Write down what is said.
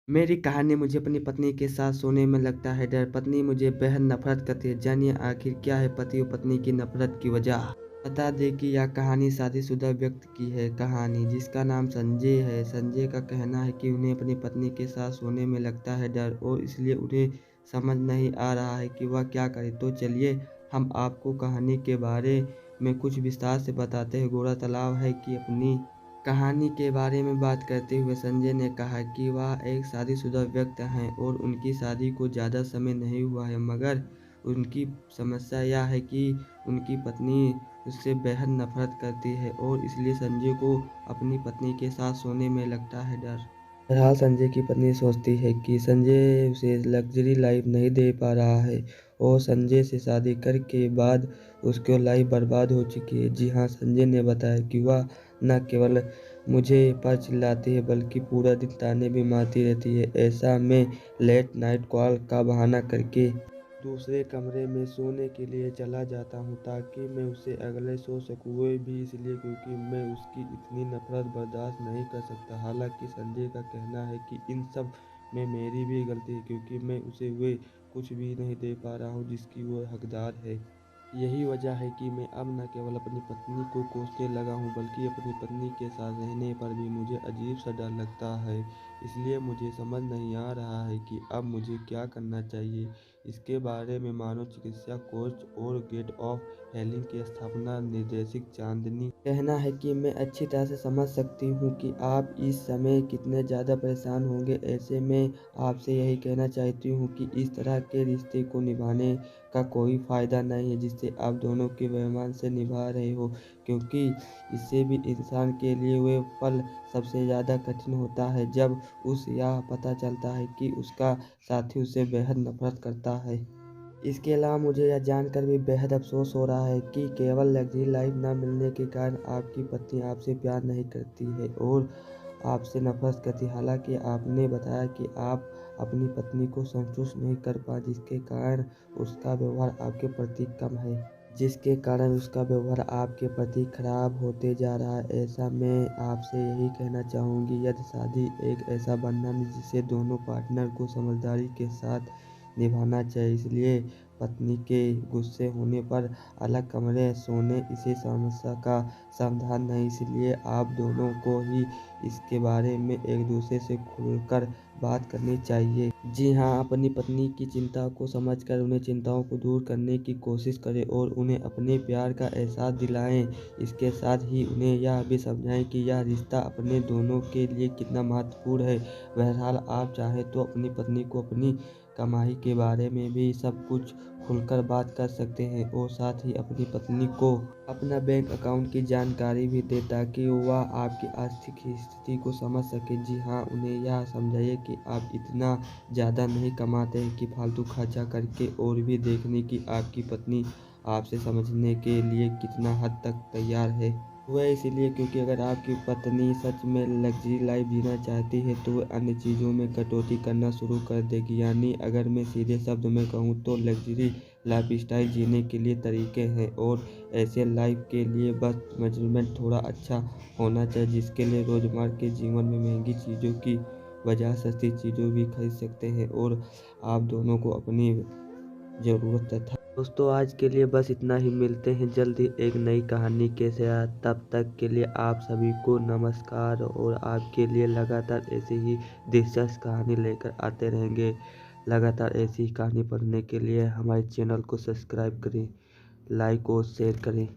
मेरी कहानी मुझे अपनी पत्नी के साथ सोने में लगता है डर। पत्नी मुझे बेहद नफरत करती है। जानिए आखिर क्या है पति और पत्नी की नफरत की वजह। बता दें कि यह कहानी शादीशुदा व्यक्ति की है कहानी जिसका नाम संजय है। संजय का कहना है कि उन्हें अपनी पत्नी के साथ सोने में लगता है डर और इसलिए उन्हें समझ नहीं आ रहा है कि वह क्या करे। तो चलिए हम आपको कहानी के बारे में कुछ विस्तार से बताते हैं। गौरतलब है कि अपनी कहानी के बारे में बात करते हुए संजय ने कहा कि वह एक शादीशुदा व्यक्ति हैं और उनकी शादी को ज़्यादा समय नहीं हुआ है, मगर उनकी समस्या यह है कि उनकी पत्नी उससे बेहद नफरत करती है और इसलिए संजय को अपनी पत्नी के साथ सोने में लगता है डर। बहरहाल संजय की पत्नी सोचती है कि संजय उसे लग्जरी लाइफ नहीं दे पा रहा है और संजय से शादी करके बाद उसकी लाइफ बर्बाद हो चुकी है। जी हाँ, संजय ने बताया कि वह न केवल मुझे पर चिल्लाती है बल्कि पूरा दिन ताने भी मारती रहती है। ऐसा में लेट नाइट कॉल का बहाना करके दूसरे कमरे में सोने के लिए चला जाता हूँ ताकि मैं उससे अगले सो सकूँ। वो भी इसलिए क्योंकि मैं उसकी इतनी नफरत बर्दाश्त नहीं कर सकता। हालांकि संजय का कहना है कि इन सब में मेरी भी गलती है क्योंकि मैं उसे वे कुछ भी नहीं दे पा रहा हूँ जिसकी वो हकदार है। यही वजह है कि मैं अब न केवल अपनी पत्नी को कोसने लगा हूँ बल्कि अपनी पत्नी के साथ रहने पर भी मुझे अजीब सा डर लगता है। इसलिए मुझे समझ नहीं आ रहा है कि अब मुझे क्या करना चाहिए। इसके बारे में मनोचिकित्सा कोच और गेट ऑफ हेलिंग की स्थापना निर्देशक चांदनी कहना है कि मैं अच्छी तरह से समझ सकती हूँ कि आप इस समय कितने ज़्यादा परेशान होंगे। ऐसे में आपसे यही कहना चाहती हूँ कि इस तरह के रिश्ते को निभाने का कोई फ़ायदा नहीं है जिससे आप दोनों के व्यवहार से निभा रहे हो, क्योंकि इससे भी इंसान के लिए वह पल सबसे ज़्यादा कठिन होता है जब उसे यह पता चलता है कि उसका साथी उससे बेहद नफरत करता है। इसके अलावा मुझे यह जानकर भी बेहद अफसोस हो रहा है कि केवल लग्जरी लाइफ न मिलने के कारण आपकी पत्नी आपसे प्यार नहीं करती है और आपसे नफरत करती है। हालांकि आपने बताया कि आप अपनी पत्नी को संतुष्ट नहीं कर पाए जिसके कारण उसका व्यवहार आपके प्रति कम है, जिसके कारण उसका व्यवहार आपके प्रति खराब होते जा रहा है। ऐसा मैं आपसे यही कहना चाहूँगी, यदि शादी एक ऐसा बंधन है जिसे दोनों पार्टनर को समझदारी के साथ निभाना चाहिए। इसलिए पत्नी के गुस्से होने पर अलग कमरे सोने इसी समस्या का समाधान नहीं। इसलिए आप दोनों को ही इसके बारे में एक दूसरे से खुलकर बात करनी चाहिए। जी हाँ, अपनी पत्नी की चिंता को समझकर उन्हें चिंताओं को दूर करने की कोशिश करें और उन्हें अपने प्यार का एहसास दिलाएं। इसके साथ ही उन्हें यह भी समझाएं कि यह रिश्ता अपने दोनों के लिए कितना महत्वपूर्ण है। बहरहाल आप चाहें तो अपनी पत्नी को अपनी कमाई के बारे में भी सब कुछ खुलकर बात कर सकते हैं और साथ ही अपनी पत्नी को अपना बैंक अकाउंट की जानकारी भी दें ताकि वह आपकी आर्थिक स्थिति को समझ सके। जी हाँ, उन्हें यह समझाइए कि आप इतना ज़्यादा नहीं कमाते हैं कि फालतू खर्चा करके और भी देखने की आपकी पत्नी आपसे समझने के लिए कितना हद तक तैयार है। वह इसलिए क्योंकि अगर आपकी पत्नी सच में लग्जरी लाइफ जीना चाहती है तो वह अन्य चीज़ों में कटौती करना शुरू कर देगी। यानी अगर मैं सीधे शब्द में कहूँ तो लग्जरी लाइफस्टाइल जीने के लिए तरीके हैं और ऐसे लाइफ के लिए बस मेजरमेंट थोड़ा अच्छा होना चाहिए जिसके लिए रोज़मर्रा के जीवन में महंगी चीज़ों की बजाय सस्ती चीज़ों भी खरीद सकते हैं और आप दोनों को अपनी ज़रूरत था। दोस्तों आज के लिए बस इतना ही। मिलते हैं जल्द ही एक नई कहानी के साथ। तब तक के लिए आप सभी को नमस्कार और आपके लिए लगातार ऐसे ही दिलचस्प कहानी लेकर आते रहेंगे। लगातार ऐसी कहानी पढ़ने के लिए हमारे चैनल को सब्सक्राइब करें, लाइक और शेयर करें।